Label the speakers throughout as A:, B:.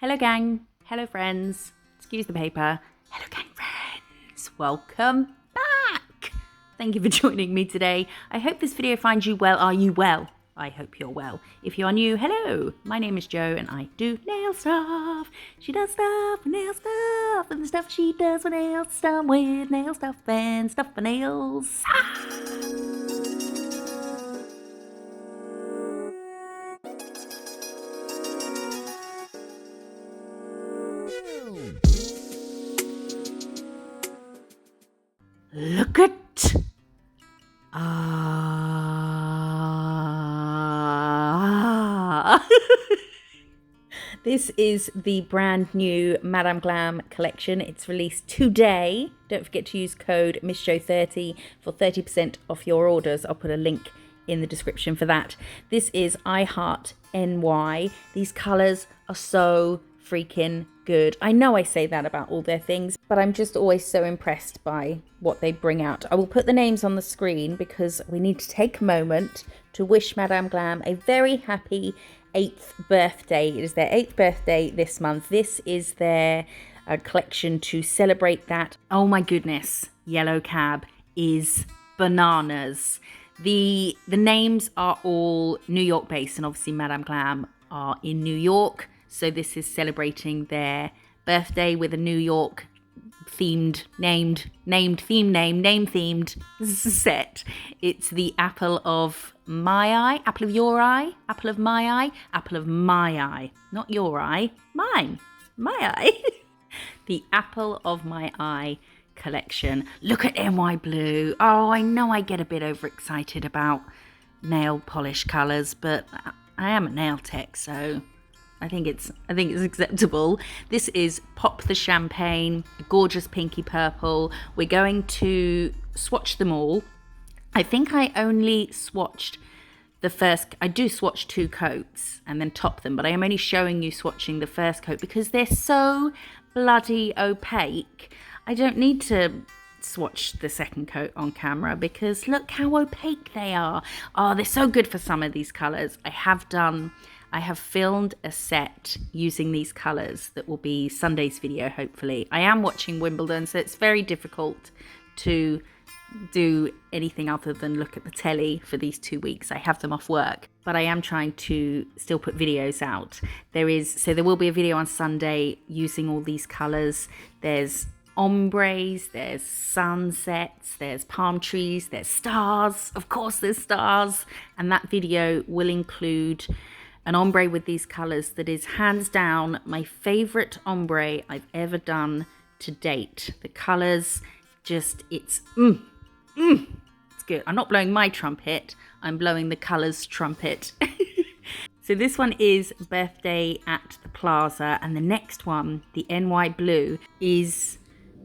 A: Hello gang, hello friends, excuse the paper, hello gang friends, welcome back. Thank you for joining me today. I hope this video finds you well. Are you well? I hope you're well. If you are new, hello, my name is Jo and I do nail stuff. She does stuff, nail stuff, and the stuff she does with nails, done with nail stuff and stuff for nails. Look at This is the brand new Madame Glam collection. It's released today. Don't forget to use code MissJo30 for 30% off your orders. I'll put a link in the description for that. This is I Heart NY. These colours are so freaking good. I know I say that about all their things, but I'm just always so impressed by what they bring out. I will put the names on the screen because we need to take a moment to wish Madame Glam a very happy 8th birthday. It is their 8th birthday this month. This is their collection to celebrate that. Oh my goodness, Yellow Cab is bananas. The names are all New York based, and obviously Madame Glam are in New York. So this is celebrating their birthday with a New York themed, name-themed set. It's the apple of my eye, apple of your eye, apple of my eye, apple of my eye. Not your eye, mine, my eye. The apple of my eye collection. Look at NY Blue. Oh, I know I get a bit overexcited about nail polish colours, but I am a nail tech, so I think it's acceptable. This is Pop the Champagne, a gorgeous pinky purple. We're going to swatch them all. I think I only swatched the first. I do swatch 2 coats and then top them, but I am only showing you swatching the first coat because they're so bloody opaque. I don't need to swatch the second coat on camera because look how opaque they are. Oh, they're so good for some of these colours. I have filmed a set using these colours that will be Sunday's video, hopefully. I am watching Wimbledon, so it's very difficult to do anything other than look at the telly for these 2 weeks. I have them off work, but I am trying to still put videos out. There will be a video on Sunday using all these colours. There's ombres, there's sunsets, there's palm trees, there's stars. Of course there's stars. And that video will include an ombre with these colours that is hands down my favourite ombre I've ever done to date. The colours, it's good. I'm not blowing my trumpet, I'm blowing the colours trumpet. So this one is Birthday at the Plaza, and the next one, the NY Blue, is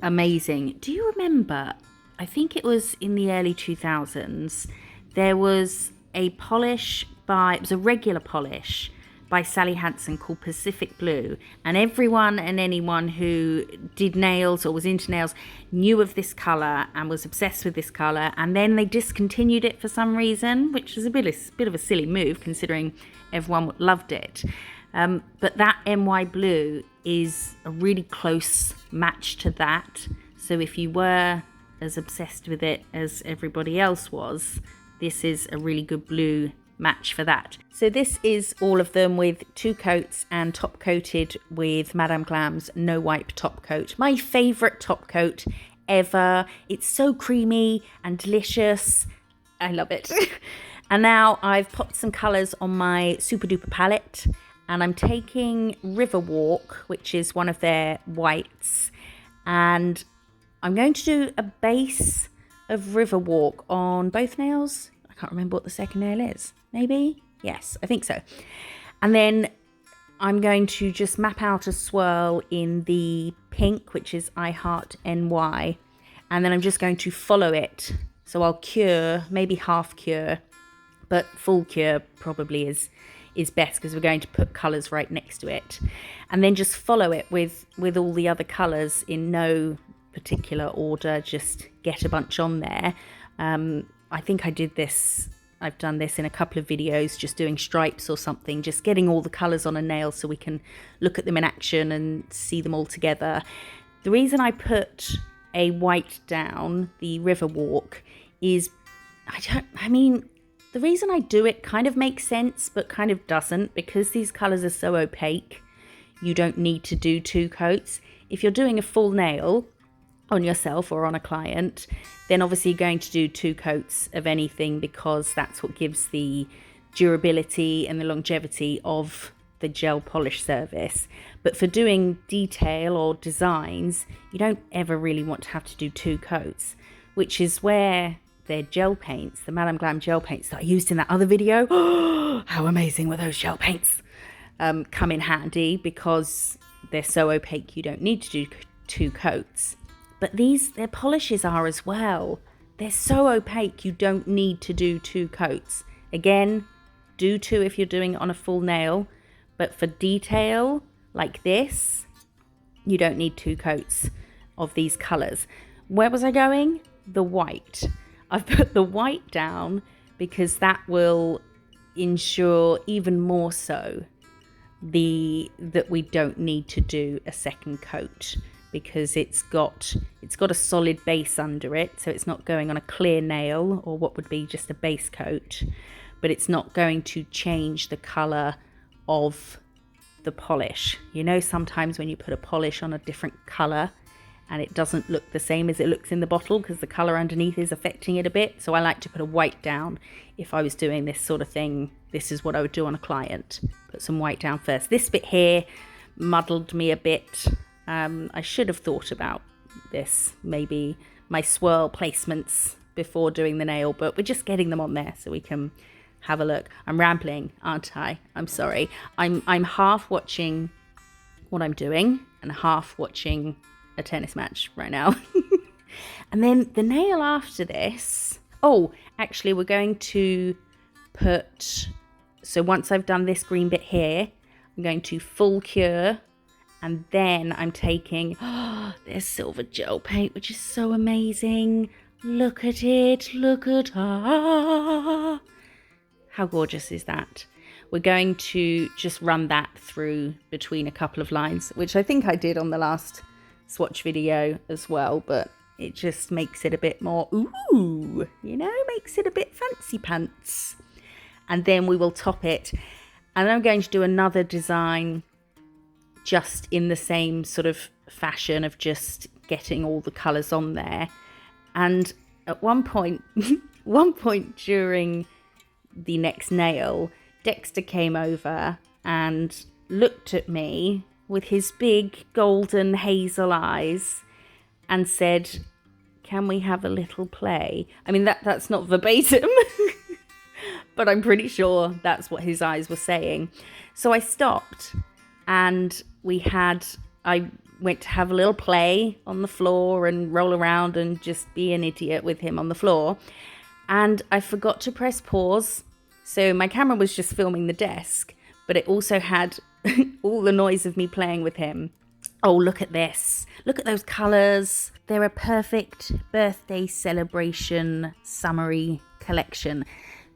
A: amazing. Do you remember, I think it was in the early 2000s, there was a polish it was a regular polish by Sally Hansen called Pacific Blue, and everyone and anyone who did nails or was into nails knew of this colour and was obsessed with this colour, and then they discontinued it for some reason, which is a bit of a silly move considering everyone loved it. But that NY Blue is a really close match to that, so if you were as obsessed with it as everybody else was, this is a really good blue match for that. So this is all of them with 2 coats and top coated with Madame Glam's No Wipe top coat. My favourite top coat ever. It's so creamy and delicious. I love it. And now I've popped some colours on my super duper palette, and I'm taking Riverwalk, which is one of their whites, and I'm going to do a base of Riverwalk on both nails. I can't remember what the second nail is. Maybe? Yes, I think so. And then I'm going to just map out a swirl in the pink, which is I Heart NY. And then I'm just going to follow it. So I'll cure, maybe half cure, but full cure probably is best because we're going to put colours right next to it. And then just follow it with all the other colours in no particular order. Just get a bunch on there. I think I did this I've done this in a couple of videos, just doing stripes or something, just getting all the colours on a nail so we can look at them in action and see them all together. The reason I put a white down, the River Walk, is, the reason I do it kind of makes sense, but kind of doesn't, because these colours are so opaque. You don't need to do 2 coats. If you're doing a full nail on yourself or on a client, then obviously you're going to do 2 coats of anything, because that's what gives the durability and the longevity of the gel polish service. But for doing detail or designs, you don't ever really want to have to do 2 coats, which is where their gel paints, the Madame Glam gel paints that I used in that other video, how amazing were those gel paints, come in handy, because they're so opaque you don't need to do 2 coats. But their polishes are as well. They're so opaque you don't need to do 2 coats. Again, do 2 if you're doing it on a full nail, but for detail like this, you don't need 2 coats of these colours. Where was I going? The white. I've put the white down because that will ensure even more so that we don't need to do a second coat, because it's got a solid base under it, so it's not going on a clear nail or what would be just a base coat, but it's not going to change the colour of the polish. You know, sometimes when you put a polish on a different colour and it doesn't look the same as it looks in the bottle because the colour underneath is affecting it a bit. So I like to put a white down if I was doing this sort of thing. This is what I would do on a client. Put some white down first. This bit here muddled me a bit. I should have thought about this, maybe my swirl placements before doing the nail, but we're just getting them on there so we can have a look. I'm rambling, aren't I? I'm sorry. I'm half watching what I'm doing and half watching a tennis match right now. And then the nail after this, actually we're going to put, so once I've done this green bit here, I'm going to full cure, and then I'm taking there's silver gel paint, which is so amazing. Look at it, look at her. How gorgeous is that? We're going to just run that through between a couple of lines, which I think I did on the last swatch video as well, but it just makes it a bit more, ooh, you know, makes it a bit fancy pants. And then we will top it. And I'm going to do another design just in the same sort of fashion of just getting all the colours on there. And at one point during the next nail, Dexter came over and looked at me with his big golden hazel eyes and said, "Can we have a little play?" I mean, that's not verbatim, but I'm pretty sure that's what his eyes were saying. So I stopped and I went to have a little play on the floor and roll around and just be an idiot with him on the floor. And I forgot to press pause. So my camera was just filming the desk, but it also had all the noise of me playing with him. Oh, look at this. Look at those colours. They're a perfect birthday celebration summery collection.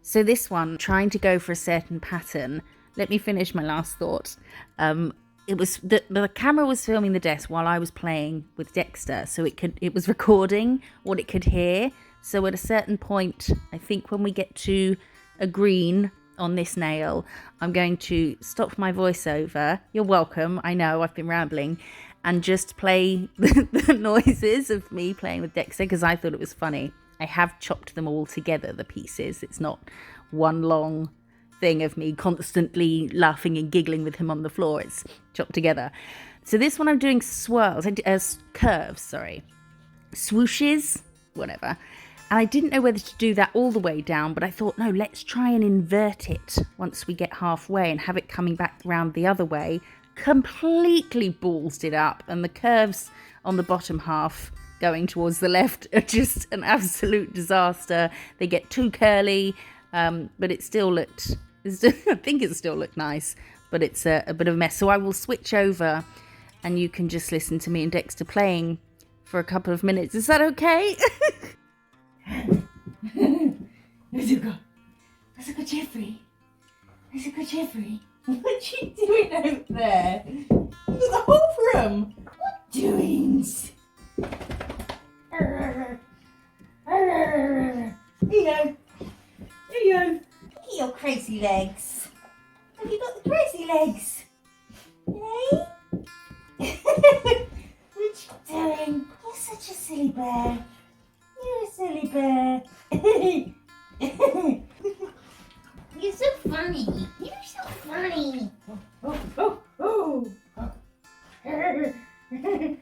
A: So this one, trying to go for a certain pattern. Let me finish my last thought. It was the camera was filming the desk while I was playing with Dexter, so it was recording what it could hear. So at a certain point, I think when we get to a green on this nail, I'm going to stop my voiceover. You're welcome. I know I've been rambling, and just play the noises of me playing with Dexter because I thought it was funny. I have chopped them all together, the pieces. It's not one long thing of me constantly laughing and giggling with him on the floor. It's chopped together. So this one I'm doing swirls, curves, swooshes, whatever. And I didn't know whether to do that all the way down, but I thought, no, let's try and invert it once we get halfway and have it coming back round the other way. Completely ballsed it up, and the curves on the bottom half going towards the left are just an absolute disaster. They get too curly, but it still looked, I think it still looked nice, but it's a bit of a mess. So I will switch over and you can just listen to me and Dexter playing for a couple of minutes. Is that okay? There's a good Jeffrey. There's a good Jeffrey. What you doing over there? Look at the whole room. What doings? Here you go. Here you go. Look at your crazy legs. Have you got the crazy legs? Hey? What you doing? You're such a silly bear. You're a silly bear. You're so funny. You're so funny. Oh, oh, oh. Hang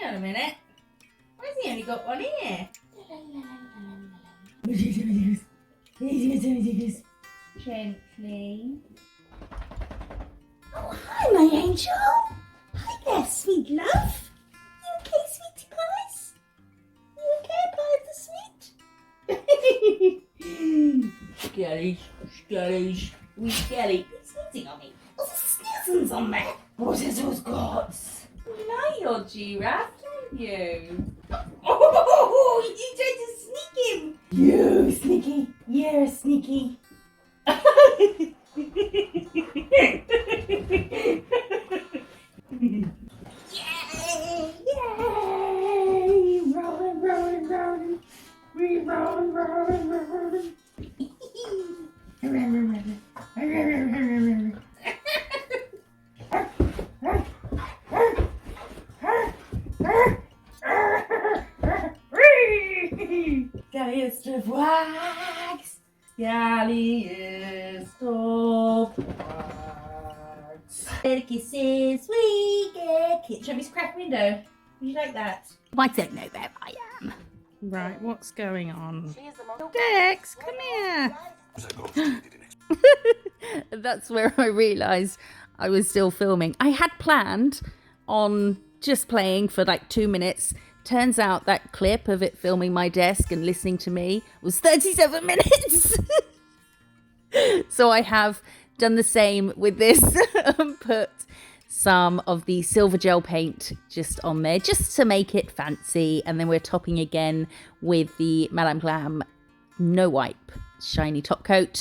A: on a minute. Why's he only got one ear? Gently. Oh, hi, my angel. Hi there, sweet love. You okay, sweetie pies? You okay, pies the sweet? Skelly, Skelly, wee Skelly. He's sneezing on me. What's the sneezings on me? What is those gods? You like your giraffe, don't you? Oh, you tried to sneak him. You sneaky. You're sneaky. Yay! Yay! Rolling, rolling, rolling. We rolling, rolling, rolling. Scalliest of wax. Scalliest of wax. Little kisses, we get kids. Show me to crack window. Would you like that? I don't know where I am.
B: Right, what's going on? Dex, come here.
A: That's where I realised I was still filming. I had planned on just playing for like 2 minutes. Turns out that clip of it filming my desk and listening to me was 37 minutes. So I have done the same with this and put some of the silver gel paint just on there just to make it fancy, and then we're topping again with the Madame Glam no wipe shiny top coat,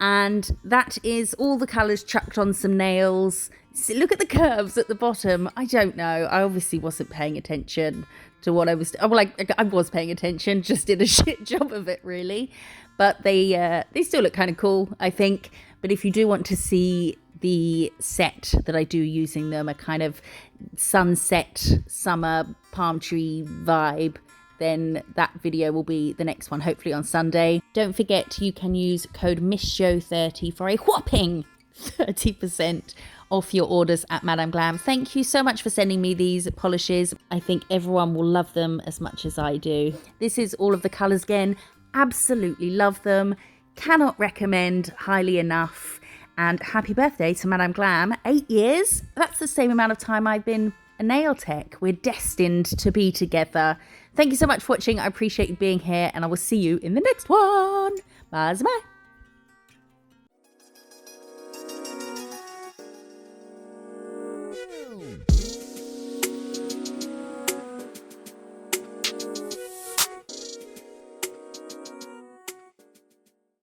A: and that is all the colours chucked on some nails. See, look at the curves at the bottom. I don't know, I obviously wasn't paying attention to what I was I was paying attention, just did a shit job of it really, but they still look kind of cool, I think. But if you do want to see the set that I do using them, a kind of sunset summer palm tree vibe, then that video will be the next one, hopefully on Sunday. Don't forget you can use code MISSJOE30 for a whopping 30% off your orders at Madame Glam. Thank you so much for sending me these polishes. I think everyone will love them as much as I do. This is all of the colours again. Absolutely love them. Cannot recommend highly enough. And happy birthday to Madame Glam. 8 years. That's the same amount of time I've been a nail tech. We're destined to be together. Thank you so much for watching. I appreciate you being here, and I will see you in the next one. Bye bye.